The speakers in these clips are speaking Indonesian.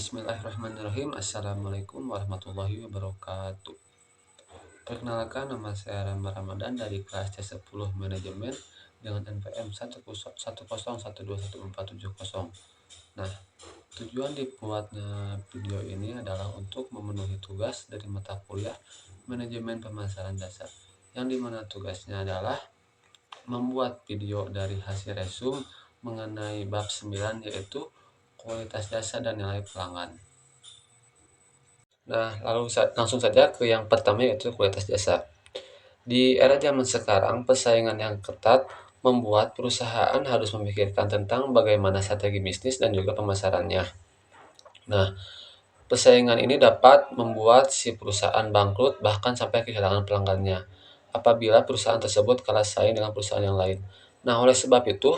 Bismillahirrahmanirrahim. Assalamualaikum warahmatullahi wabarakatuh. Perkenalkan, nama saya Rama Ramadan dari kelas C10 Manajemen dengan NPM 10101211470. Nah, tujuan dibuatnya video ini adalah untuk memenuhi tugas dari mata kuliah Manajemen Pemasaran Jasa, yang dimana tugasnya adalah membuat video dari hasil resume mengenai bab 9, yaitu kualitas jasa dan nilai pelanggan. Nah, langsung saja ke yang pertama, yaitu kualitas jasa. Di era zaman sekarang, persaingan yang ketat membuat perusahaan harus memikirkan tentang bagaimana strategi bisnis dan juga pemasarannya. Nah, persaingan ini dapat membuat si perusahaan bangkrut bahkan sampai kehilangan pelanggannya apabila perusahaan tersebut kalah saing dengan perusahaan yang lain. Nah, oleh sebab itu,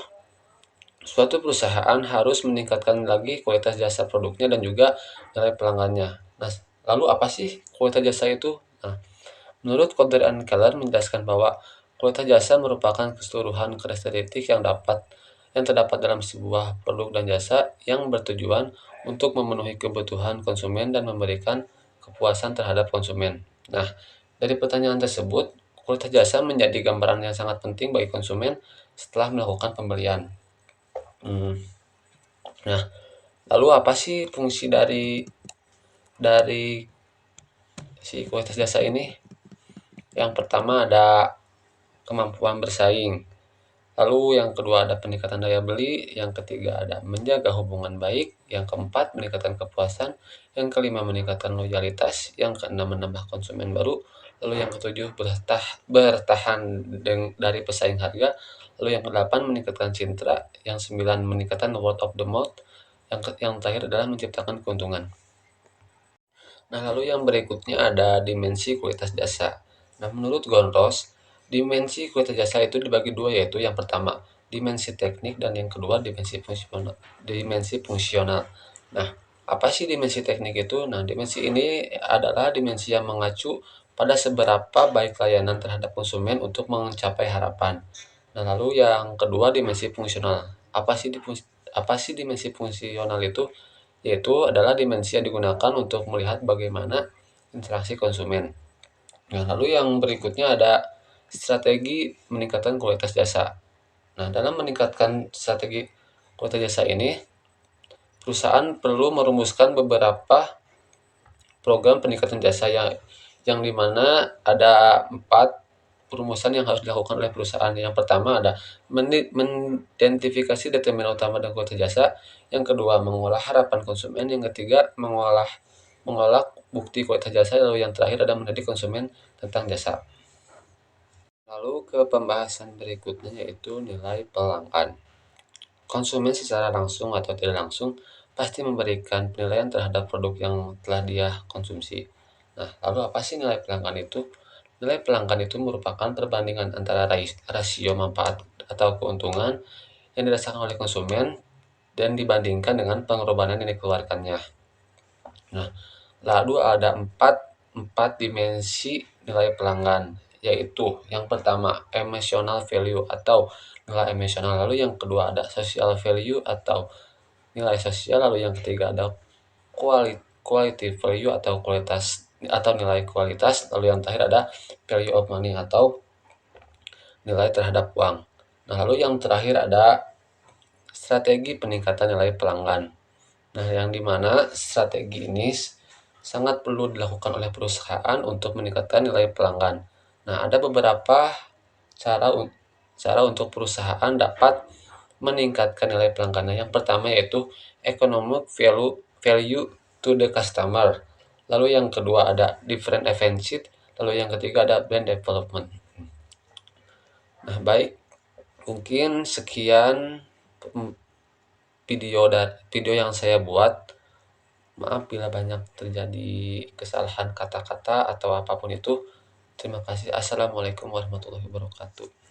suatu perusahaan harus meningkatkan lagi kualitas jasa produknya dan juga nilai pelanggannya. Nah, lalu apa sih kualitas jasa itu? Nah, menurut Coder and Keller menjelaskan bahwa kualitas jasa merupakan keseluruhan karakteristik yang terdapat dalam sebuah produk dan jasa yang bertujuan untuk memenuhi kebutuhan konsumen dan memberikan kepuasan terhadap konsumen. Nah, dari pertanyaan tersebut, kualitas jasa menjadi gambaran yang sangat penting bagi konsumen setelah melakukan pembelian. Nah, lalu apa sih fungsi dari si kualitas jasa ini? Yang pertama ada kemampuan bersaing. Lalu yang kedua ada peningkatan daya beli, yang ketiga ada menjaga hubungan baik, yang keempat meningkatkan kepuasan, yang kelima meningkatkan loyalitas, yang keenam menambah konsumen baru, lalu yang ketujuh bertahan dari pesaing harga, lalu yang kedelapan meningkatkan citra, yang sembilan meningkatkan word of the mouth, yang terakhir adalah menciptakan keuntungan. Nah, lalu yang berikutnya ada dimensi kualitas jasa. Nah, menurut Gondros, dimensi kualitas jasa itu dibagi dua, yaitu yang pertama dimensi teknik dan yang kedua dimensi fungsional. Nah, apa sih dimensi teknik itu? Nah, dimensi ini adalah dimensi yang mengacu pada seberapa baik layanan terhadap konsumen untuk mencapai harapan. Nah, lalu yang kedua dimensi fungsional. Apa sih dimensi fungsional itu? Yaitu adalah dimensi yang digunakan untuk melihat bagaimana interaksi konsumen. Nah, lalu yang berikutnya ada strategi meningkatkan kualitas jasa. Nah, dalam meningkatkan strategi kualitas jasa ini, perusahaan perlu merumuskan beberapa program peningkatan jasa yang dimana ada 4 perumusan yang harus dilakukan oleh perusahaan. Yang pertama ada mengidentifikasi determinan utama dan kualitas jasa. Yang kedua, mengolah harapan konsumen. Yang ketiga, mengolah bukti kualitas jasa. Lalu yang terakhir ada mendidik konsumen tentang jasa. Lalu ke pembahasan berikutnya, yaitu nilai pelanggan. Konsumen secara langsung atau tidak langsung pasti memberikan penilaian terhadap produk yang telah dia konsumsi. Nah, lalu apa sih nilai pelanggan itu? Nilai pelanggan itu merupakan perbandingan antara rasio manfaat atau keuntungan yang dirasakan oleh konsumen dan dibandingkan dengan pengorbanan yang dikeluarkannya. Nah, lalu ada empat dimensi nilai pelanggan, yaitu yang pertama emotional value atau nilai emosional, lalu yang kedua ada social value atau nilai sosial, lalu yang ketiga ada quality value atau nilai kualitas, lalu yang terakhir ada value of money atau nilai terhadap uang. Nah, lalu yang terakhir ada strategi peningkatan nilai pelanggan. Nah, yang dimana strategi ini sangat perlu dilakukan oleh perusahaan untuk meningkatkan nilai pelanggan. Nah, ada beberapa cara untuk perusahaan dapat meningkatkan nilai pelanggannya. Yang pertama yaitu economic value to the customer. Lalu yang kedua ada different event sheet. Lalu yang ketiga ada brand development. Nah, baik, mungkin sekian video yang saya buat. Maaf bila banyak terjadi kesalahan kata-kata atau apapun itu. Terima kasih. Assalamualaikum warahmatullahi wabarakatuh.